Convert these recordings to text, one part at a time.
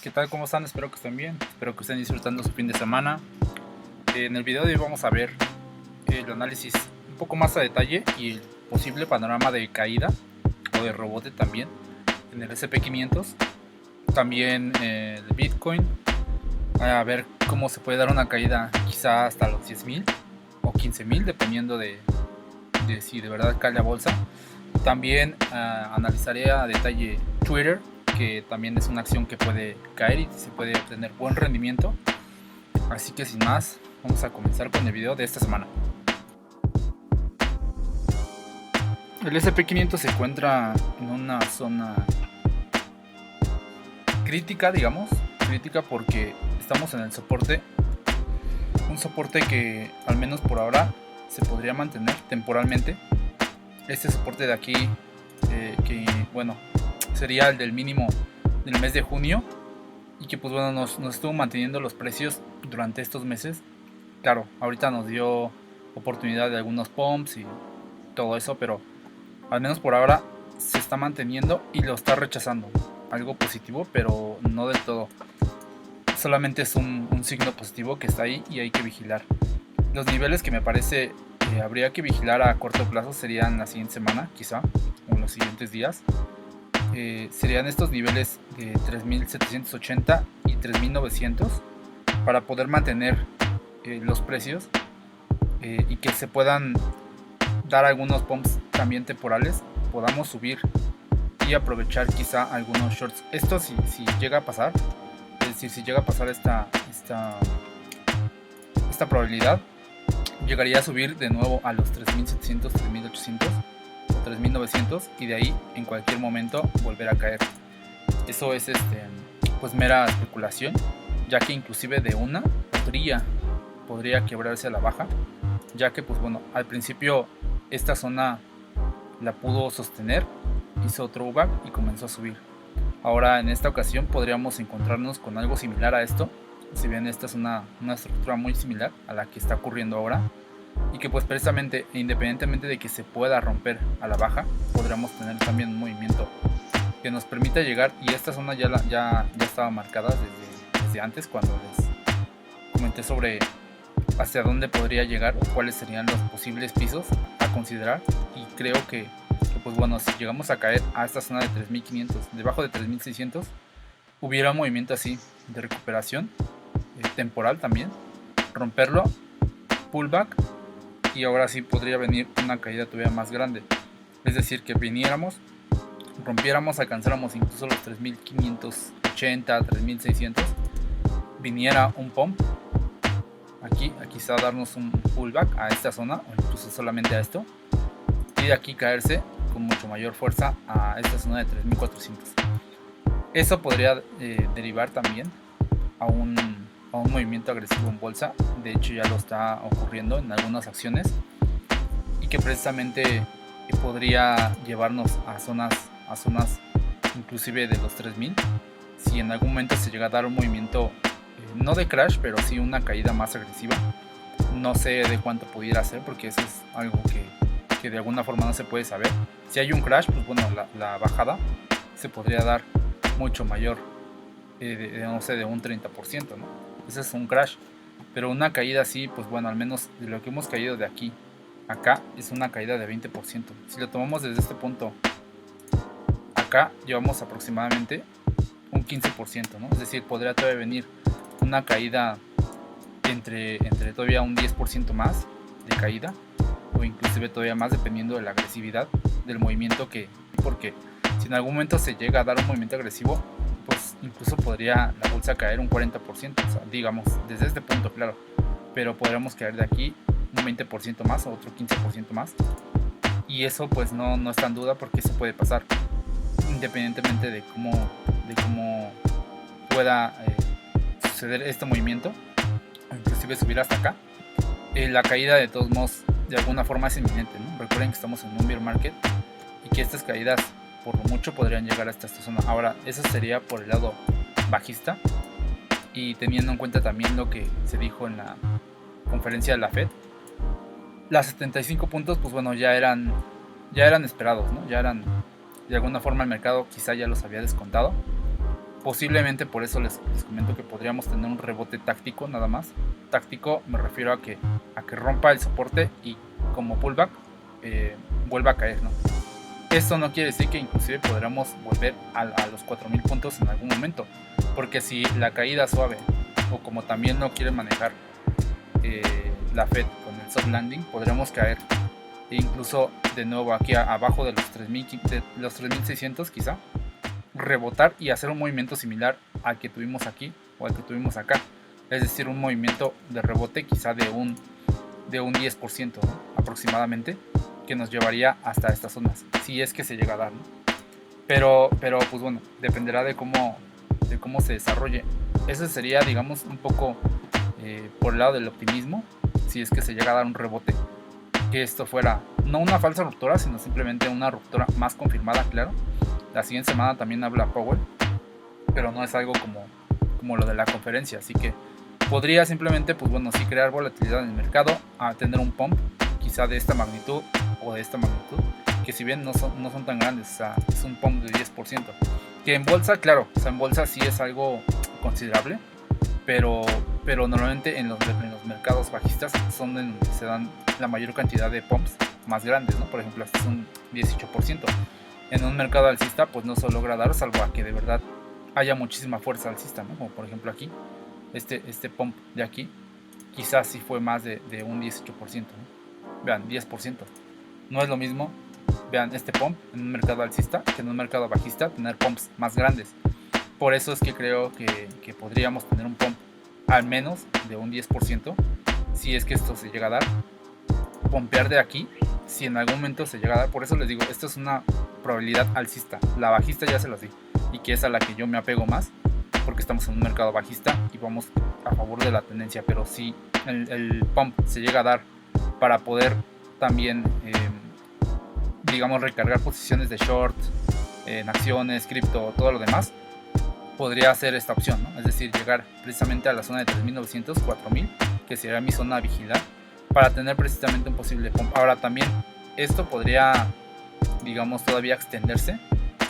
¿Qué tal? ¿Cómo están? Espero que estén bien. Espero que estén disfrutando su fin de semana. En el video de hoy vamos a ver el análisis un poco más a detalle y el posible panorama de caída o de rebote también en el S&P 500. También el Bitcoin. A ver cómo se puede dar una caída quizá hasta los 10,000 o 15,000 dependiendo de si de verdad cae la bolsa. También analizaré a detalle Twitter, que también es una acción que puede caer y se puede obtener buen rendimiento. Así que sin más, vamos a comenzar con el video de esta semana. El S&P 500 se encuentra en una zona crítica, digamos, crítica porque estamos en el soporte, un soporte que al menos por ahora se podría mantener temporalmente. Este soporte de aquí, que bueno, sería el del mínimo del mes de junio y que pues bueno nos estuvo manteniendo los precios durante estos meses. Claro, ahorita nos dio oportunidad de algunos pumps y todo eso, pero al menos por ahora se está manteniendo y lo está rechazando. Algo positivo, pero no del todo. Solamente es un signo positivo que está ahí y hay que vigilar. Los niveles que me parece habría que vigilar a corto plazo serían la siguiente semana, quizá, o en los siguientes días. Serían estos niveles de 3,780 y 3,900 para poder mantener los precios y que se puedan dar algunos pumps también temporales, podamos subir y aprovechar quizá algunos shorts. Esto si llega a pasar, es decir, si llega a pasar esta probabilidad, llegaría a subir de nuevo a los 3,700, 3,800 o 3,900 y de ahí en cualquier momento volver a caer. Eso es pues mera especulación, ya que inclusive de una podría quebrarse a la baja, ya que pues bueno, al principio esta zona la pudo sostener, hizo throwback y comenzó a subir. Ahora en esta ocasión podríamos encontrarnos con algo similar a esto, si bien esta es una estructura muy similar a la que está ocurriendo ahora, y que pues precisamente independientemente de que se pueda romper a la baja, podríamos tener también un movimiento que nos permita llegar, y esta zona ya estaba marcada desde antes, cuando les comenté sobre hacia dónde podría llegar o cuáles serían los posibles pisos a considerar. Y creo que pues bueno, si llegamos a caer a esta zona de 3,500, debajo de 3,600, hubiera un movimiento así de recuperación temporal también, romperlo, pullback, y ahora sí podría venir una caída todavía más grande. Es decir, que viniéramos, rompiéramos, alcanzáramos incluso los 3,580, 3,600, viniera un pump aquí, quizá darnos un pullback a esta zona o incluso solamente a esto, y de aquí caerse con mucho mayor fuerza a esta zona de 3,400. Eso podría derivar también a un movimiento agresivo en bolsa. De hecho ya lo está ocurriendo en algunas acciones, y que precisamente podría llevarnos a zonas inclusive de los 3,000 si en algún momento se llega a dar un movimiento, no de crash, pero sí una caída más agresiva. No sé de cuánto pudiera ser, porque eso es algo que de alguna forma no se puede saber. Si hay un crash, pues bueno, la bajada se podría dar mucho mayor, no sé, de un 30%, ¿no? Ese es un crash. Pero una caída así, pues bueno, al menos de lo que hemos caído de aquí a acá, es una caída de 20%. Si lo tomamos desde este punto acá, llevamos aproximadamente un 15%, ¿no? Es decir, podría todavía venir una caída entre todavía un 10% más de caída, o inclusive todavía más, dependiendo de la agresividad del movimiento porque si en algún momento se llega a dar un movimiento agresivo, pues incluso podría la bolsa caer un 40%, o sea, digamos, desde este punto, claro, pero podríamos caer de aquí un 20% más o otro 15% más, y eso pues no está en duda, porque eso puede pasar independientemente de cómo pueda suceder este movimiento, o inclusive subir hasta acá. La caída de todos modos de alguna forma es inminente, ¿no? Recuerden que estamos en un bear market y que estas caídas por lo mucho podrían llegar hasta esta zona. Ahora, eso sería por el lado bajista, y teniendo en cuenta también lo que se dijo en la conferencia de la Fed, las 75 puntos pues bueno ya eran esperados, ¿no? Ya eran, de alguna forma el mercado quizá ya los había descontado, Posiblemente por eso les comento que podríamos tener un rebote táctico nada más. Táctico me refiero a que rompa el soporte y como pullback vuelva a caer, ¿no? Esto no quiere decir que inclusive podríamos volver a los 4000 puntos en algún momento, porque si la caída suave o como también no quiere manejar la Fed con el soft landing, podríamos caer incluso de nuevo aquí abajo de los 3600 quizá, rebotar y hacer un movimiento similar al que tuvimos aquí o al que tuvimos acá, es decir, un movimiento de rebote quizá de un 10%, ¿no? Aproximadamente, que nos llevaría hasta estas zonas, si es que se llega a dar, ¿no? Pero pues bueno, dependerá de cómo se desarrolle. Eso sería, digamos, un poco por el lado del optimismo, si es que se llega a dar un rebote, que esto fuera no una falsa ruptura, sino simplemente una ruptura más confirmada, claro. La siguiente semana también habla Powell, pero no es algo como lo de la conferencia, así que podría simplemente, pues bueno, sí crear volatilidad en el mercado, a tener un pump quizá de esta magnitud o de esta magnitud, que si bien no son tan grandes, o sea, es un pump de 10%, que en bolsa, claro, o sea, en bolsa sí es algo considerable, pero normalmente en los mercados bajistas son en donde se dan la mayor cantidad de pumps más grandes, ¿no? Por ejemplo, este es un 18%. En un mercado alcista pues no se logra dar, salvo a que de verdad haya muchísima fuerza alcista, ¿no? Como por ejemplo aquí, este pump de aquí, quizás sí fue más de un 18%, ¿no? Vean, 10%. No es lo mismo, vean, este pump en un mercado alcista que en un mercado bajista tener pumps más grandes. Por eso es que creo que podríamos tener un pump al menos de un 10%, si es que esto se llega a dar. Pompear de aquí, si en algún momento se llega a dar. Por eso les digo, esto es una probabilidad alcista. La bajista ya se las di, y que es a la que yo me apego más, porque estamos en un mercado bajista y vamos a favor de la tendencia. Pero si el pump se llega a dar para poder también digamos recargar posiciones de short en acciones, cripto, todo lo demás, podría ser esta opción, ¿no? Es decir, llegar precisamente a la zona de 3900, 4000, que sería mi zona a vigilar, para tener precisamente un posible pump. Ahora también esto podría, digamos, todavía extenderse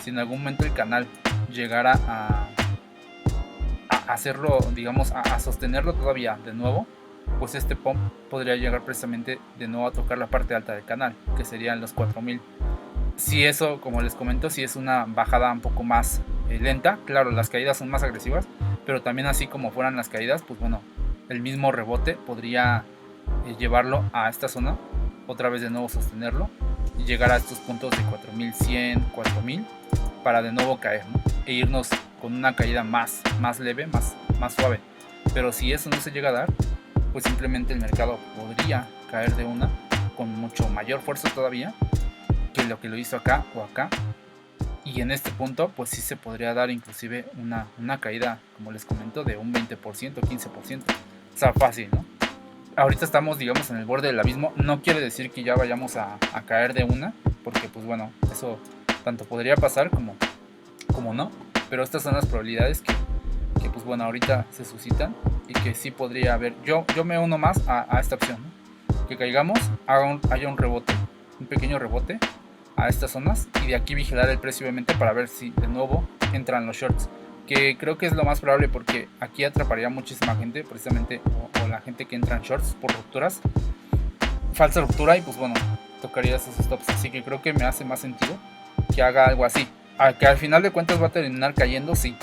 si en algún momento el canal llegara a hacerlo, digamos, a sostenerlo todavía de nuevo, pues este pump podría llegar precisamente de nuevo a tocar la parte alta del canal, que serían los 4000. Si eso, como les comento, si es una bajada un poco más lenta, claro, las caídas son más agresivas, pero también así como fueran las caídas, pues bueno, el mismo rebote podría llevarlo a esta zona, otra vez de nuevo sostenerlo y llegar a estos puntos de 4100, 4000 para de nuevo caer, ¿no? E irnos con una caída más leve, más suave. Pero si eso no se llega a dar, pues simplemente el mercado podría caer de una con mucho mayor fuerza todavía que lo que lo hizo acá o acá, y en este punto pues sí se podría dar inclusive una caída, como les comento, de un 20%, 15%, o sea, fácil, ¿no? Ahorita estamos, digamos, en el borde del abismo. No quiere decir que ya vayamos a caer de una, porque pues bueno, eso tanto podría pasar como no, pero estas son las probabilidades que pues bueno, ahorita se suscitan y que sí podría haber. Yo me uno más a esta opción, ¿no? Que caigamos, haya un rebote, un pequeño rebote a estas zonas, y de aquí vigilar el precio obviamente para ver si de nuevo entran los shorts, que creo que es lo más probable, porque aquí atraparía muchísima gente precisamente, o la gente que entra en shorts por rupturas, falsa ruptura, y pues bueno, tocaría esos stops. Así que creo que me hace más sentido que haga algo así, que al final de cuentas va a terminar cayendo, sí,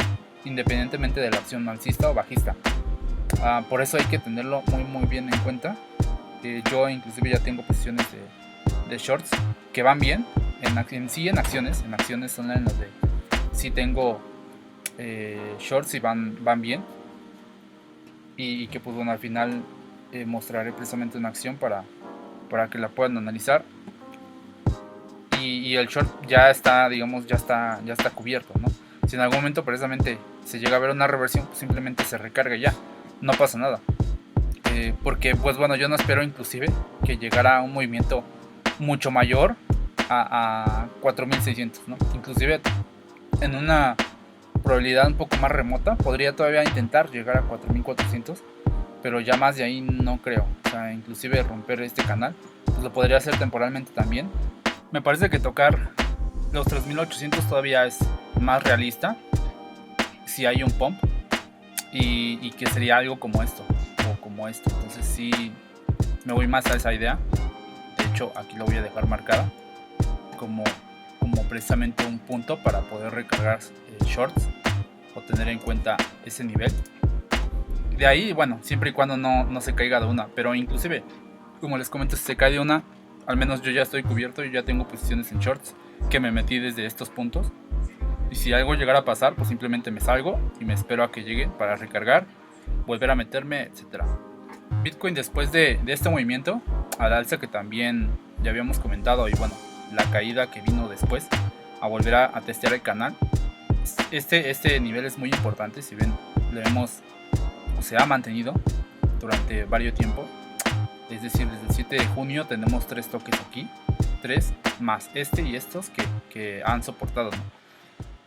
independientemente de la opción alcista o bajista. Por eso hay que tenerlo muy bien en cuenta. Yo inclusive ya tengo posiciones de shorts que van bien en acciones son en las de sí tengo shorts y van bien, y que pues bueno, al final mostraré precisamente una acción para que la puedan analizar, y el short ya está, digamos, ya está cubierto, ¿no? Si en algún momento precisamente se llega a ver una reversión, pues simplemente se recarga y ya, no pasa nada, porque pues bueno, yo no espero inclusive que llegara un movimiento mucho mayor a 4600, ¿no? Inclusive en una probabilidad un poco más remota podría todavía intentar llegar a 4400, pero ya más de ahí no creo. O sea, inclusive romper este canal pues lo podría hacer temporalmente también. Me parece que tocar los 3800 todavía es más realista, si hay un pump y que sería algo como esto o como esto. Entonces sí me voy más a esa idea. De hecho aquí lo voy a dejar marcada como precisamente un punto para poder recargar shorts o tener en cuenta ese nivel. De ahí, bueno, siempre y cuando no se caiga de una, pero inclusive, como les comento, si se cae de una, al menos yo ya estoy cubierto, yo ya tengo posiciones en shorts que me metí desde estos puntos. Y si algo llegara a pasar, pues simplemente me salgo y me espero a que llegue para recargar, volver a meterme, etcétera. Bitcoin, después de este movimiento al alza que también ya habíamos comentado, y bueno, la caída que vino después, a volver a testear el canal, este nivel es muy importante. Si ven, lo hemos, o se ha mantenido durante varios tiempo. Es decir, desde el 7 de junio tenemos 3 toques aquí, 3 más este y estos que han soportado, ¿no?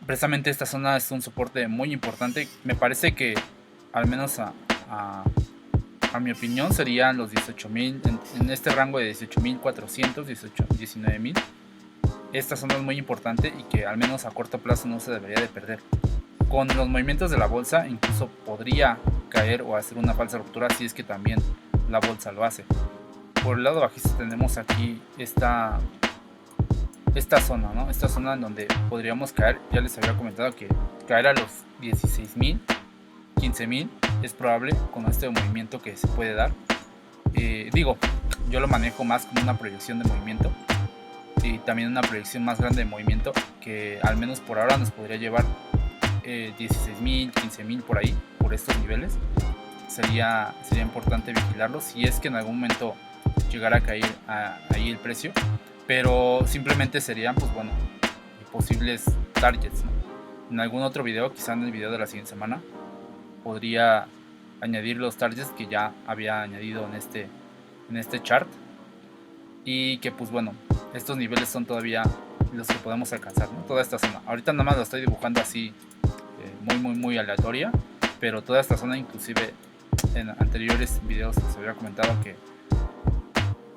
Precisamente esta zona es un soporte muy importante. Me parece que al menos a mi opinión serían los 18.000, en este rango de 18.400, 19.000. Esta zona es muy importante y que al menos a corto plazo no se debería de perder. Con los movimientos de la bolsa incluso podría caer o hacer una falsa ruptura si es que también la bolsa lo hace. Por el lado bajista tenemos aquí esta zona, ¿no? Esta zona en donde podríamos caer. Ya les había comentado que caer a los 16.000, 15.000 es probable con este movimiento que se puede dar. Digo, yo lo manejo más como una proyección de movimiento y también una proyección más grande de movimiento que al menos por ahora nos podría llevar 16.000, 15.000 por ahí, por estos niveles. Sería importante vigilarlo si es que en algún momento llegara a caer ahí el precio, pero simplemente serían, pues bueno, posibles targets, ¿no? En algún otro video, quizá en el video de la siguiente semana, podría añadir los targets que ya había añadido en este chart, y que pues bueno, estos niveles son todavía los que podemos alcanzar, ¿no? Toda esta zona, ahorita nada más lo estoy dibujando así muy aleatoria, pero toda esta zona, inclusive en anteriores videos les había comentado que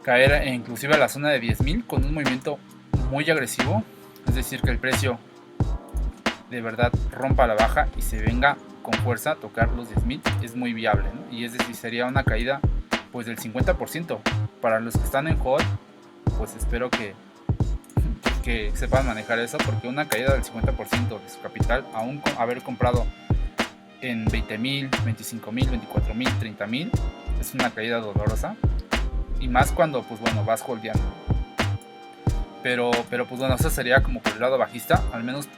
caer inclusive a la zona de 10.000 con un movimiento muy agresivo, es decir, que el precio de verdad rompa a la baja y se venga con fuerza a tocar los 10.000, es muy viable, ¿no? Y es decir, sería una caída pues del 50%. Para los que están en hold, pues espero que sepan manejar eso, porque una caída del 50% de su capital, aún haber comprado en 20.000, 25.000, 24.000, 30.000, es una caída dolorosa, y más cuando pues bueno vas holdeando. Pero pues bueno, eso sería como por el lado bajista, al menos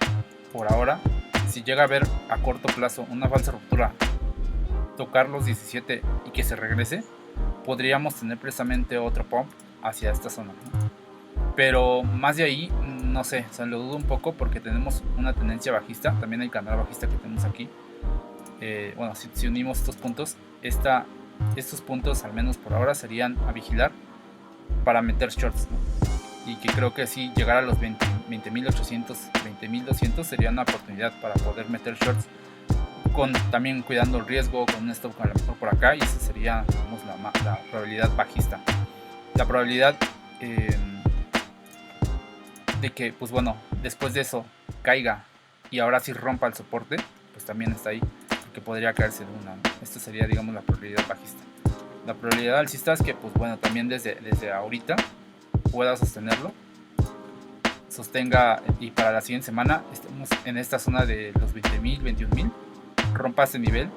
por ahora. Si llega a haber a corto plazo una falsa ruptura, tocar los 17 y que se regrese, podríamos tener precisamente otro pump hacia esta zona, ¿no? Pero más de ahí, no sé, o sea, lo dudo un poco porque tenemos una tendencia bajista, también el canal bajista que tenemos aquí. Bueno, si unimos estos puntos, estos puntos al menos por ahora serían a vigilar para meter shorts, ¿no? Y que creo que si llegar a los 20.800, 20.200 sería una oportunidad para poder meter shorts, con también cuidando el riesgo, con un stop a lo mejor por acá, y esa sería, digamos, la probabilidad bajista. La probabilidad de que pues bueno, después de eso caiga y ahora sí rompa el soporte, pues también está ahí, porque podría caerse de una, ¿no? Esto sería, digamos, la probabilidad bajista. La probabilidad alcista es que pues bueno, también desde ahorita pueda sostenerlo, sostenga, y para la siguiente semana estemos en esta zona de los 20.000, 21.000, rompa ese nivel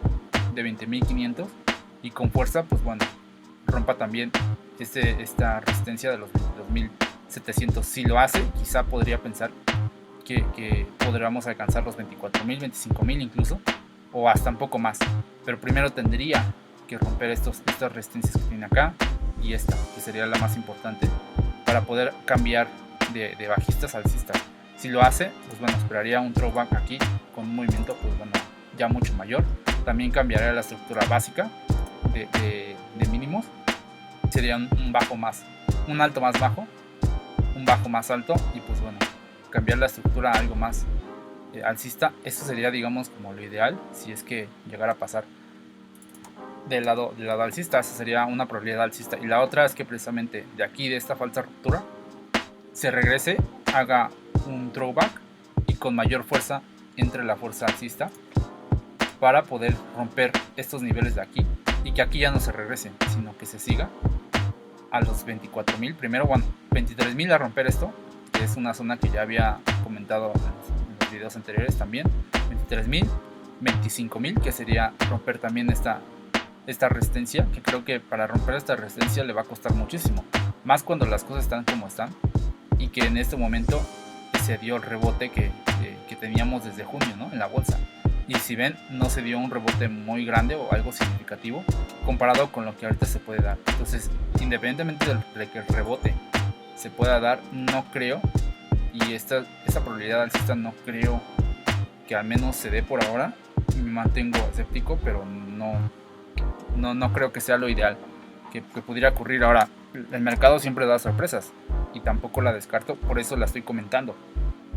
de 20.500 y con fuerza pues bueno rompa también esta resistencia de los 22.700. Si lo hace, quizá podría pensar que podríamos alcanzar los 24.000, 25.000 incluso, o hasta un poco más, pero primero tendría que romper estas resistencias que tiene acá y esta, que sería la más importante para poder cambiar de bajistas a alcistas. Si lo hace, pues bueno, esperaría un throwback aquí con un movimiento pues bueno ya mucho mayor. También cambiaría la estructura básica de mínimos, sería un bajo más, un alto más bajo, un bajo más alto, y pues bueno, cambiar la estructura a algo más alcista. Eso sería, digamos, como lo ideal si es que llegara a pasar del lado alcista. Esa sería una probabilidad alcista. Y la otra es que precisamente de aquí, de esta falsa ruptura, se regrese, haga un throwback y con mayor fuerza entre la fuerza alcista para poder romper estos niveles de aquí y que aquí ya no se regrese, sino que se siga a los 24.000. Primero, bueno, 23.000 a romper esto, que es una zona que ya había comentado en los videos anteriores también. 23.000, 25.000, que sería romper también esta resistencia, que creo que para romper esta resistencia le va a costar muchísimo, más cuando las cosas están como están y que en este momento se dio el rebote que teníamos desde junio, ¿no? En la bolsa. Y si ven, no se dio un rebote muy grande o algo significativo comparado con lo que ahorita se puede dar. Entonces, independientemente de que el rebote se pueda dar, no creo, y esta probabilidad alcista no creo que al menos se dé por ahora. Me mantengo escéptico, pero no creo que sea lo ideal que pudiera ocurrir. Ahora, el mercado siempre da sorpresas y tampoco la descarto, por eso la estoy comentando.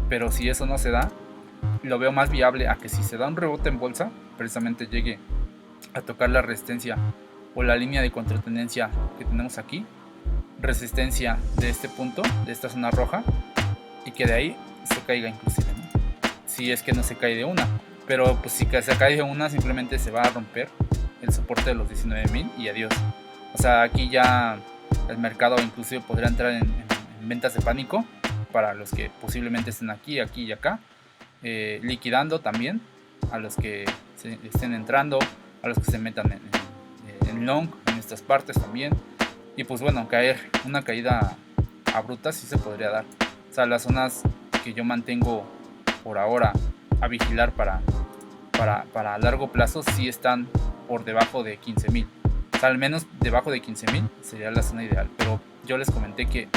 Pero si eso no se da, lo veo más viable a que si se da un rebote en bolsa, precisamente llegue a tocar la resistencia o la línea de contratendencia que tenemos aquí, resistencia de este punto, de esta zona roja, y que de ahí se caiga inclusive, ¿no? Si es que no se cae de una, pero pues si se cae de una, simplemente se va a romper el soporte de los 19.000 y adiós. O sea, aquí ya el mercado inclusive podría entrar en ventas de pánico para los que posiblemente estén aquí y acá, liquidando también a los que estén entrando, a los que se metan en long en estas partes también. Y pues bueno, una caída abrupta sí se podría dar. O sea, las zonas que yo mantengo por ahora a vigilar para largo plazo sí están por debajo de 15.000. O sea, al menos debajo de 15.000 sería la zona ideal. Pero yo les comenté que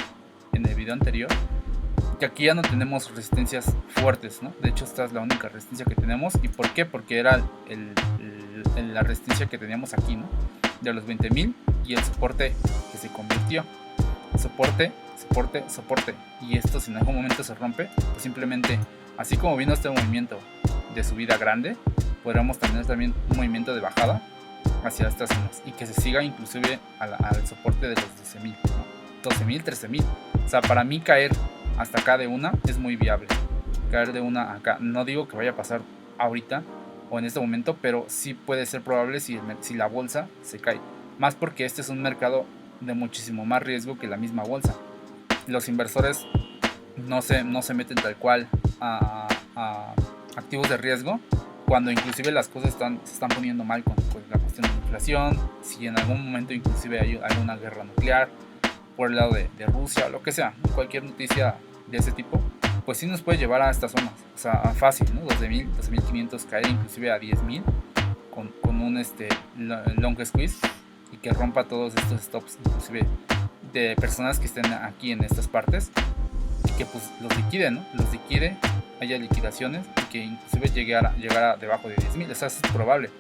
en el video anterior que aquí ya no tenemos resistencias fuertes, ¿no? De hecho, esta es la única resistencia que tenemos. ¿Y por qué? Porque era la resistencia que teníamos aquí, ¿no? De los 20.000 y el soporte que se convirtió. Soporte. Y esto, si en algún momento se rompe, pues simplemente, así como vino este movimiento de subida grande, podríamos tener también un movimiento de bajada hacia estas zonas y que se siga inclusive al soporte de los 12.000, ¿no? 12.000, 13.000. O sea, para mí caer hasta acá de una es muy viable. Caer de una acá, no digo que vaya a pasar ahorita o en este momento, pero sí puede ser probable si la bolsa se cae. Más porque este es un mercado de muchísimo más riesgo que la misma bolsa. Los inversores no se meten tal cual a activos de riesgo cuando inclusive las cosas se están poniendo mal con la cuestión de inflación, si en algún momento inclusive hay alguna guerra nuclear por el lado de Rusia o lo que sea, cualquier noticia de ese tipo, pues sí nos puede llevar a estas zonas, o sea, fácil, ¿no? 12.000, 12.500, caer inclusive a 10.000 con un long squeeze y que rompa todos estos stops, inclusive de personas que estén aquí en estas partes, y que pues los liquide, ¿no? Los liquide, haya liquidaciones y que inclusive llegara debajo de 10.000, o sea, eso es probable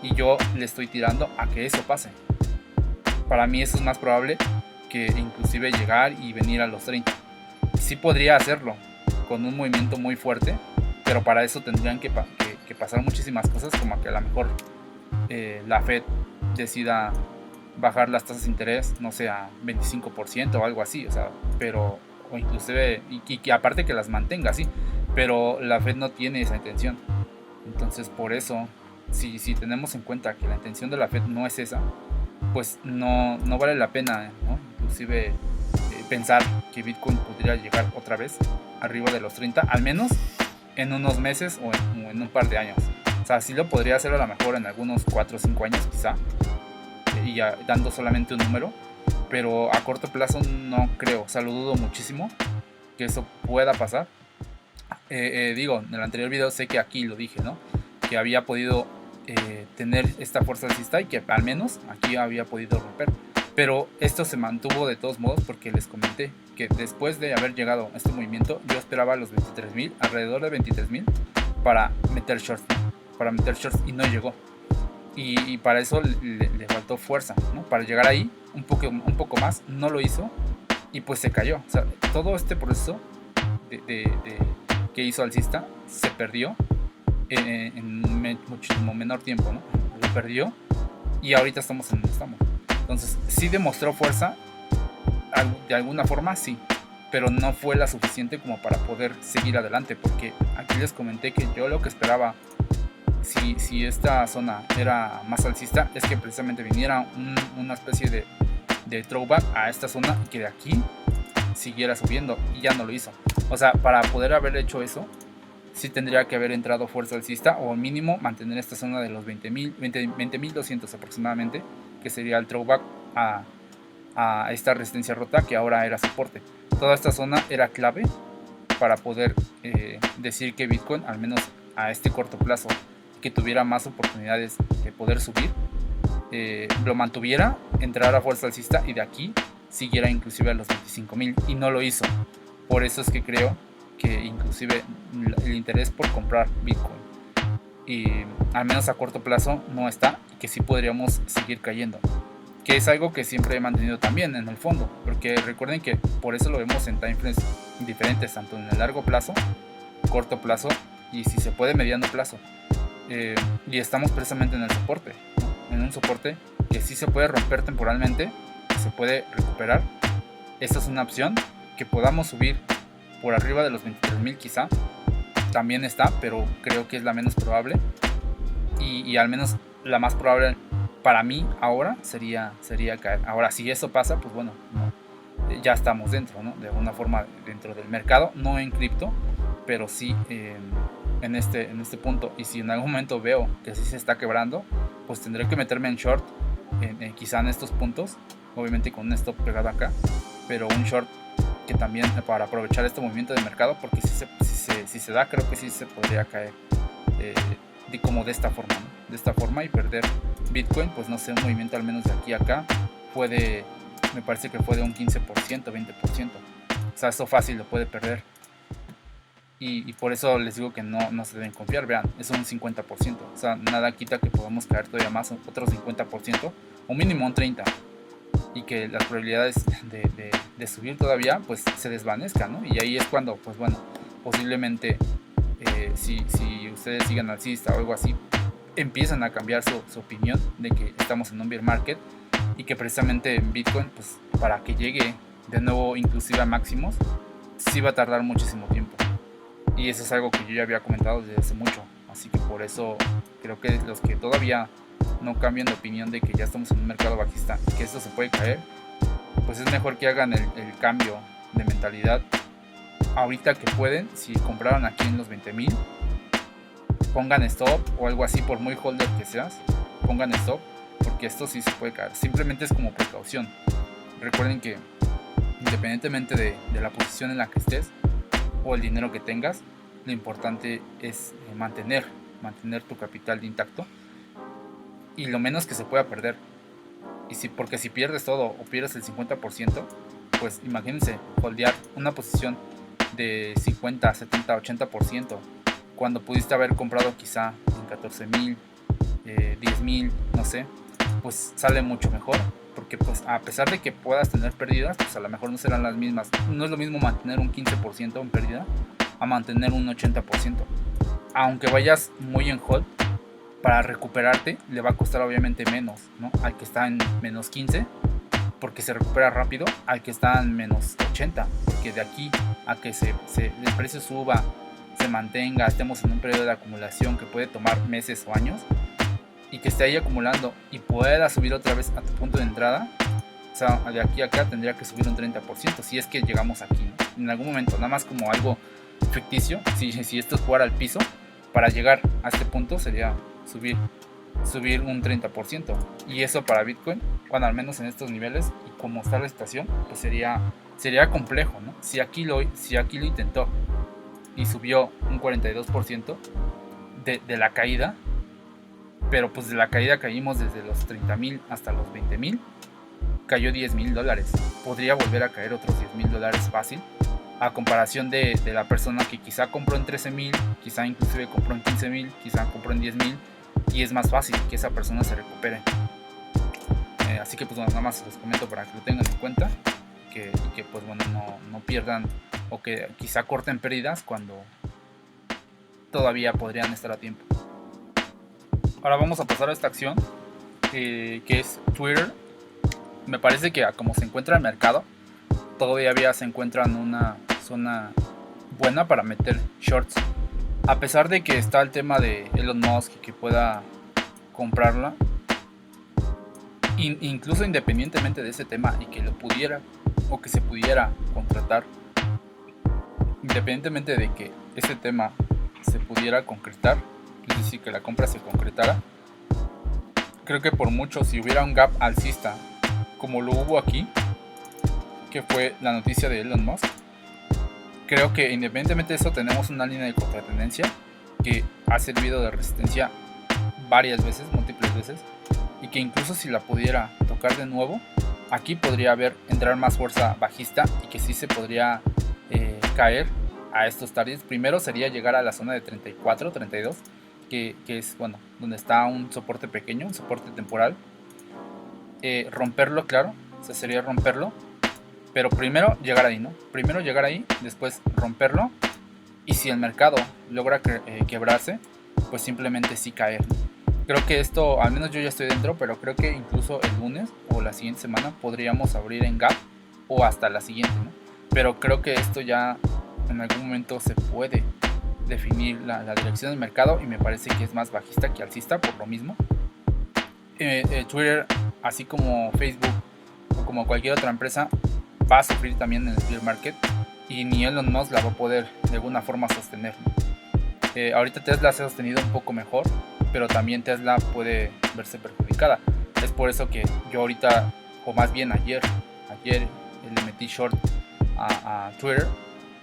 y yo le estoy tirando a que eso pase. Para mí eso es más probable que inclusive llegar y venir a los 30. Sí podría hacerlo con un movimiento muy fuerte, pero para eso tendrían que pasar muchísimas cosas, como que a lo mejor la Fed decida bajar las tasas de interés, no sé, a 25% o algo así, o sea, pero o inclusive y que aparte que las mantenga así, pero la Fed no tiene esa intención. Entonces, por eso, si tenemos en cuenta que la intención de la Fed no es esa, pues no vale la pena, ¿no? Inclusive pensar que Bitcoin podría llegar otra vez arriba de los 30, al menos en unos meses o en un par de años. O sea, sí lo podría hacer a lo mejor en algunos 4 o 5 años quizá, y ya dando solamente un número, pero a corto plazo no creo, o sea, lo dudo muchísimo que eso pueda pasar. Digo, en el anterior video sé que aquí lo dije, ¿no? Que había podido tener esta fuerza alcista y que al menos aquí había podido romper. Pero esto se mantuvo de todos modos porque les comenté que después de haber llegado a este movimiento yo esperaba los 23.000, alrededor de 23.000 para meter shorts y no llegó. Y para eso le faltó fuerza, ¿no? Para llegar ahí un poco más, no lo hizo y pues se cayó. O sea, todo este proceso que hizo alcista se perdió en muchísimo menor tiempo, ¿no? Lo perdió y ahorita estamos en donde estamos. Entonces, sí demostró fuerza, de alguna forma sí, pero no fue la suficiente como para poder seguir adelante, porque aquí les comenté que yo lo que esperaba si esta zona era más alcista, es que precisamente viniera una especie de throwback a esta zona y que de aquí siguiera subiendo, y ya no lo hizo. O sea, para poder haber hecho eso, sí tendría que haber entrado fuerza alcista, o mínimo mantener esta zona de los 20.200 aproximadamente, que sería el throwback a esta resistencia rota que ahora era soporte. Toda esta zona era clave para poder decir que Bitcoin, al menos a este corto plazo, que tuviera más oportunidades de poder subir, lo mantuviera, entrara a fuerza alcista y de aquí siguiera inclusive a los 25.000, y no lo hizo. Por eso es que creo que inclusive el interés por comprar Bitcoin, y al menos a corto plazo, no está, y que sí podríamos seguir cayendo, que es algo que siempre he mantenido también en el fondo, porque recuerden que por eso lo vemos en timeframes diferentes, tanto en el largo plazo, corto plazo y si se puede mediano plazo, y estamos precisamente en el soporte, ¿no? En un soporte que sí se puede romper temporalmente, que se puede recuperar. Esta es una opción. Que podamos subir por arriba de los 23.000 quizá también está, pero creo que es la menos probable, y al menos la más probable para mí ahora sería caer. Ahora, si eso pasa, pues bueno, no, ya estamos dentro, ¿no? De alguna forma dentro del mercado, no en cripto, pero sí en este punto. Y si en algún momento veo que sí se está quebrando, pues tendré que meterme en short, quizá en estos puntos, obviamente con un stop pegado acá, pero un short que también para aprovechar este movimiento de mercado, porque si se da, creo que sí se podría caer como de esta forma, ¿no? De esta forma, y perder Bitcoin, pues no sé, un movimiento al menos de aquí a acá me parece que fue de un 15%, 20%. O sea, eso fácil lo puede perder. Y por eso les digo que no se deben confiar. Vean, es un 50%. O sea, nada quita que podamos caer todavía más, otro 50%, o mínimo un 30%. Y que las probabilidades de subir todavía pues se desvanezcan, ¿no? Y ahí es cuando, pues bueno, posiblemente si ustedes siguen alcista o algo así, empiezan a cambiar su opinión de que estamos en un bear market, y que precisamente en Bitcoin, pues para que llegue de nuevo inclusive a máximos, sí va a tardar muchísimo tiempo. Y eso es algo que yo ya había comentado desde hace mucho. Así que por eso creo que los que todavía no cambian de opinión de que ya estamos en un mercado bajista y que esto se puede caer, pues es mejor que hagan el cambio de mentalidad ahorita que pueden. Si compraron aquí en los 20.000, pongan stop o algo así, por muy holder que seas, pongan stop, porque esto sí se puede caer. Simplemente es como precaución. Recuerden que independientemente de la posición en la que estés o el dinero que tengas, lo importante es mantener tu capital intacto y lo menos que se pueda perder. Porque si pierdes todo o pierdes el 50%, pues imagínense holdear una posición de 50, 70, 80% cuando pudiste haber comprado quizá en 14.000, 10.000, no sé, pues sale mucho mejor, porque pues a pesar de que puedas tener pérdidas, pues a lo mejor no serán las mismas. No es lo mismo mantener un 15% en pérdida a mantener un 80%. Aunque vayas muy en hold, para recuperarte le va a costar obviamente menos, ¿no? Al que está en menos 15, porque se recupera rápido, al que está en menos 80, porque de aquí a que el precio suba, se mantenga, estemos en un periodo de acumulación que puede tomar meses o años, y que esté ahí acumulando y pueda subir otra vez a tu punto de entrada, o sea, de aquí a acá tendría que subir un 30%, si es que llegamos aquí, ¿no? En algún momento, nada más como algo ficticio, si esto es jugar al piso, para llegar a este punto sería subir un 30%, y eso para Bitcoin, bueno, al menos en estos niveles y como está la situación, pues sería complejo, ¿no? Si aquí lo intentó y subió un 42% de la caída, pero pues de la caída caímos desde los 30.000 hasta los 20.000, cayó $10.000, podría volver a caer otros $10.000 fácil, a comparación de la persona que quizá compró en 13.000, quizá inclusive compró en 15.000, quizá compró en 10.000, y es más fácil que esa persona se recupere. Así que pues bueno, nada más les comento para que lo tengan en cuenta, y que pues bueno, no pierdan, o que quizá corten pérdidas cuando todavía podrían estar a tiempo. Ahora vamos a pasar a esta acción, que es Twitter. Me parece que como se encuentra el mercado, todavía se encuentra en una zona buena para meter shorts, a pesar de que está el tema de Elon Musk y que pueda comprarla, incluso independientemente de ese tema y que lo pudiera o que se pudiera contratar, independientemente de que ese tema se pudiera concretar, es decir, que la compra se concretara, creo que por mucho, si hubiera un gap alcista como lo hubo aquí, que fue la noticia de Elon Musk, creo que independientemente de eso tenemos una línea de contratendencia que ha servido de resistencia varias veces, múltiples veces, y que incluso si la pudiera tocar de nuevo, aquí podría entrar más fuerza bajista y que sí se podría caer a estos targets. Primero sería llegar a la zona de 34, 32, que es, bueno, donde está un soporte pequeño, un soporte temporal. Romperlo, claro, o sea, sería romperlo, pero primero llegar ahí, ¿no? Primero llegar ahí, después romperlo, y si el mercado logra quebrarse, pues simplemente sí caer. Creo que esto, al menos yo ya estoy dentro, pero creo que incluso el lunes o la siguiente semana podríamos abrir en gap o hasta la siguiente, ¿no? Pero creo que esto ya en algún momento se puede definir la dirección del mercado y me parece que es más bajista que alcista por lo mismo. Twitter, así como Facebook o como cualquier otra empresa, va a sufrir también en el bear market y ni Elon Musk la va a poder de alguna forma sostener, ¿no? Ahorita Tesla se ha sostenido un poco mejor, pero también Tesla puede verse perjudicada. Es por eso que yo ahorita, o más bien ayer le metí short a Twitter,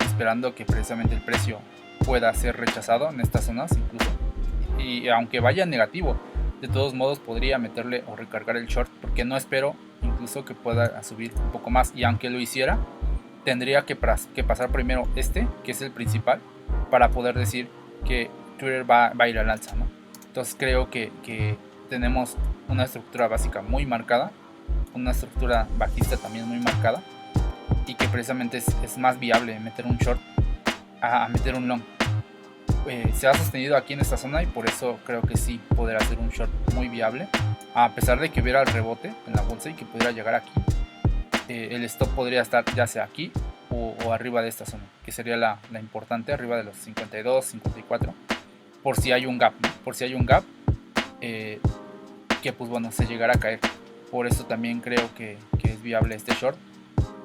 esperando que precisamente el precio pueda ser rechazado en estas zonas incluso, y aunque vaya negativo, de todos modos podría meterle o recargar el short, porque no espero incluso que pueda subir un poco más, y aunque lo hiciera, tendría que pasar primero que es el principal, para poder decir que Twitter va a ir al alza, ¿no? Entonces creo que tenemos una estructura básica muy marcada, una estructura bajista también muy marcada, y que precisamente es más viable meter un short a meter un long. Se ha sostenido aquí en esta zona y por eso creo que sí podrá ser un short muy viable, a pesar de que hubiera el rebote en la bolsa y que pudiera llegar aquí. El stop podría estar ya sea aquí o arriba de esta zona, que sería la importante, arriba de los 52, 54, por si hay un gap, ¿no? Por si hay un gap que pues bueno, se llegará a caer. Por eso también creo que es viable este short,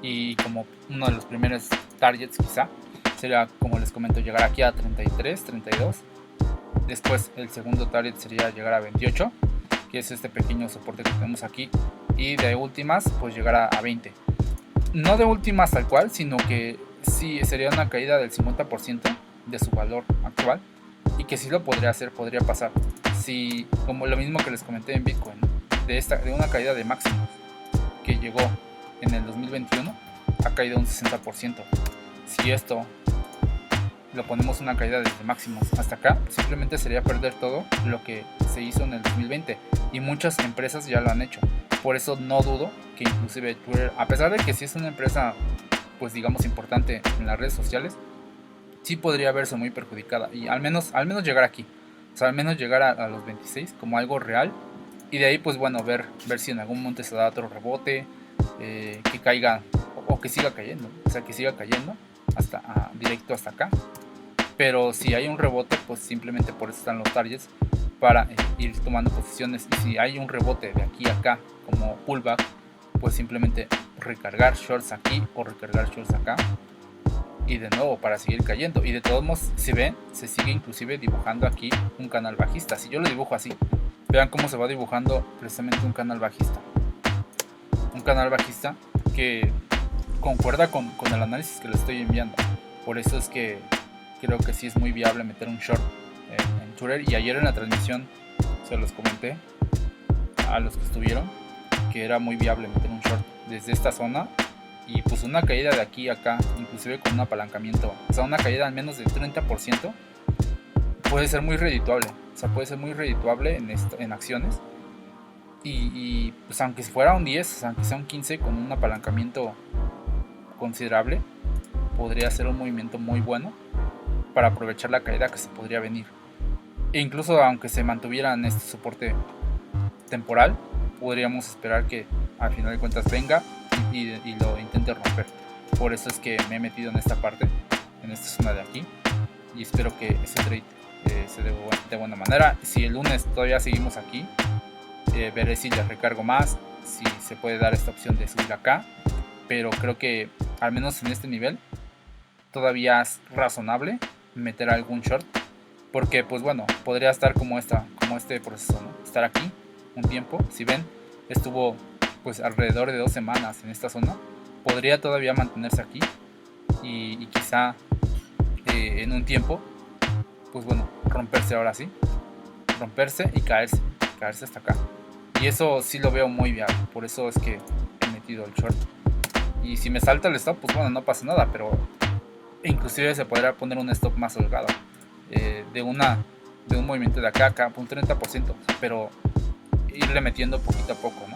y como uno de los primeros targets quizá sería, como les comento, llegar aquí a 33, 32. Después el segundo target sería llegar a 28, que es este pequeño soporte que tenemos aquí, y de últimas pues llegar a 20. No de últimas tal cual, sino que sí sería una caída del 50% de su valor actual, y que sí lo podría hacer, podría pasar. Si, como lo mismo que les comenté en Bitcoin, de una caída de máximo que llegó en el 2021, ha caído un 60%. Si esto lo ponemos una caída desde máximos hasta acá, simplemente sería perder todo lo que se hizo en el 2020, y muchas empresas ya lo han hecho. Por eso no dudo que inclusive Twitter, a pesar de que sí es una empresa pues digamos importante en las redes sociales, sí podría verse muy perjudicada, y al menos llegar aquí, o sea, al menos llegar a los 26 como algo real, y de ahí pues bueno, ver si en algún momento se da otro rebote, que caiga o que siga cayendo, o sea, que siga cayendo hasta directo hasta acá. Pero si hay un rebote, pues simplemente por eso están los targets, para ir tomando posiciones. Y si hay un rebote de aquí a acá como pullback, pues simplemente recargar shorts aquí o recargar shorts acá, y de nuevo para seguir cayendo. Y de todos modos, si ven, se sigue inclusive dibujando aquí un canal bajista. Si yo lo dibujo así, vean cómo se va dibujando precisamente un canal bajista. Un canal bajista que concuerda con el análisis que le estoy enviando. Por eso es que creo que sí es muy viable meter un short en Twitter. Y ayer en la transmisión se los comenté a los que estuvieron, que era muy viable meter un short desde esta zona, y pues una caída de aquí a acá, inclusive con un apalancamiento, o sea, una caída al menos del 30%, puede ser muy redituable. O sea, puede ser muy redituable en acciones, y pues aunque fuera un 10, o sea, aunque sea un 15 con un apalancamiento considerable, podría ser un movimiento muy bueno para aprovechar la caída que se podría venir. E incluso aunque se mantuviera en este soporte temporal, podríamos esperar que al final de cuentas venga y lo intente romper. Por eso es que me he metido en esta parte, en esta zona de aquí, y espero que ese trade se dé de buena manera. Si el lunes todavía seguimos aquí, veré si le recargo más, si se puede dar esta opción de subir acá, pero creo que al menos en este nivel todavía es razonable meter algún short, porque pues bueno, podría estar como este proceso, ¿no? Estar aquí un tiempo. Si ven, estuvo pues alrededor de 2 semanas en esta zona, podría todavía mantenerse aquí y quizá en un tiempo pues bueno, romperse ahora sí, romperse y caerse hasta acá, y eso sí lo veo muy viable. Por eso es que he metido el short, y si me salta el stop, pues bueno, no pasa nada, pero inclusive se podría poner un stop más holgado, de un movimiento de acá a acá, un 30%, pero irle metiendo poquito a poco, ¿no?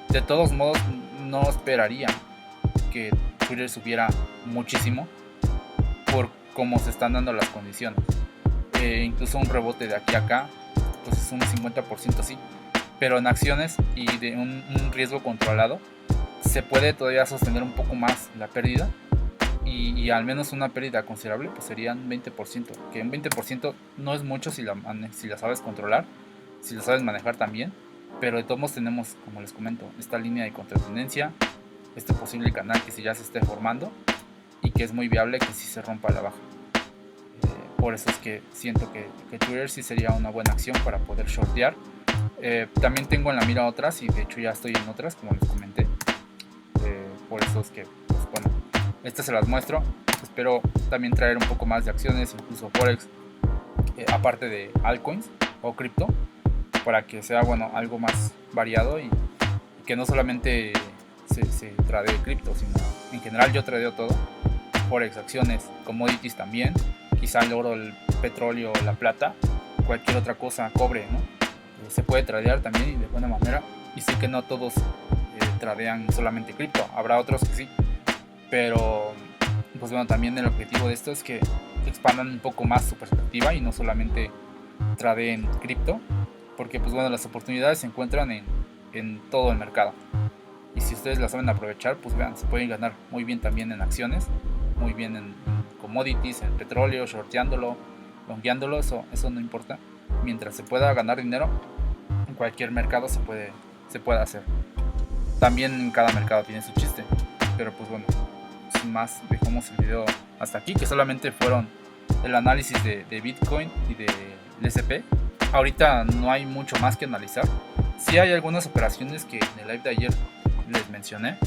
De todos modos, no esperaría que Twitter subiera muchísimo por cómo se están dando las condiciones. Incluso un rebote de aquí a acá, pues es un 50% sí, pero en acciones y de un riesgo controlado se puede todavía sostener un poco más la pérdida, y al menos una pérdida considerable pues serían 20%, que un 20% no es mucho si la sabes controlar, si la sabes manejar también, pero de todos modos tenemos, como les comento, esta línea de contratendencia, este posible canal que si ya se esté formando y que es muy viable que si se rompa a la baja. Por eso es que siento que Twitter sí sería una buena acción para poder shortear. También tengo en la mira otras, y de hecho ya estoy en otras, como les comenté. Por eso es que, pues bueno, estas se las muestro. Espero también traer un poco más de acciones, incluso Forex, aparte de altcoins o cripto, para que sea, bueno, algo más variado y que no solamente se tradee cripto, sino en general yo tradeo todo. Forex, acciones, commodities también, quizá el oro, el petróleo, la plata, cualquier otra cosa, cobre, ¿no? Se puede tradear también y de buena manera, y sé que no todos tradean solamente cripto, habrá otros que sí, pero pues bueno, también el objetivo de esto es que expandan un poco más su perspectiva y no solamente tradeen cripto, porque pues bueno, las oportunidades se encuentran en todo el mercado, y si ustedes las saben aprovechar, pues vean, se pueden ganar muy bien también en acciones, muy bien en commodities, en petróleo, shorteándolo, longueándolo, eso no importa. Mientras se pueda ganar dinero, en cualquier mercado se puede hacer. También en cada mercado tiene su chiste. Pero pues bueno, sin más, dejamos el video hasta aquí, que solamente fueron el análisis de Bitcoin y del SP. Ahorita no hay mucho más que analizar. Sí hay algunas operaciones que en el live de ayer les mencioné,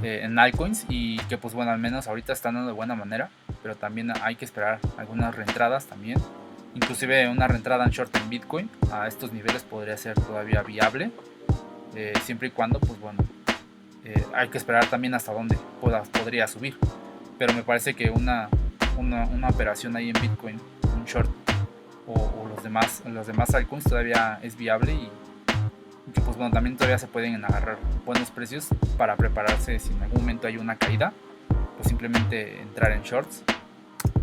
en altcoins, y que pues bueno, al menos ahorita están dando de buena manera, pero también hay que esperar algunas reentradas también. Inclusive una reentrada en short en Bitcoin a estos niveles podría ser todavía viable, siempre y cuando pues bueno, hay que esperar también hasta dónde podría subir, pero me parece que una operación ahí en Bitcoin, un short o los demás altcoins todavía es viable, y que pues bueno, también todavía se pueden agarrar buenos precios para prepararse si en algún momento hay una caída, pues simplemente entrar en shorts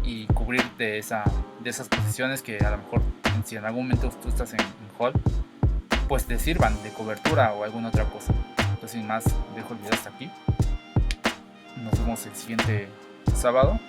y cubrir de esas posiciones que a lo mejor si en algún momento tú estás en hold, pues te sirvan de cobertura o alguna otra cosa. Entonces sin más, dejo el video hasta aquí, nos vemos el siguiente sábado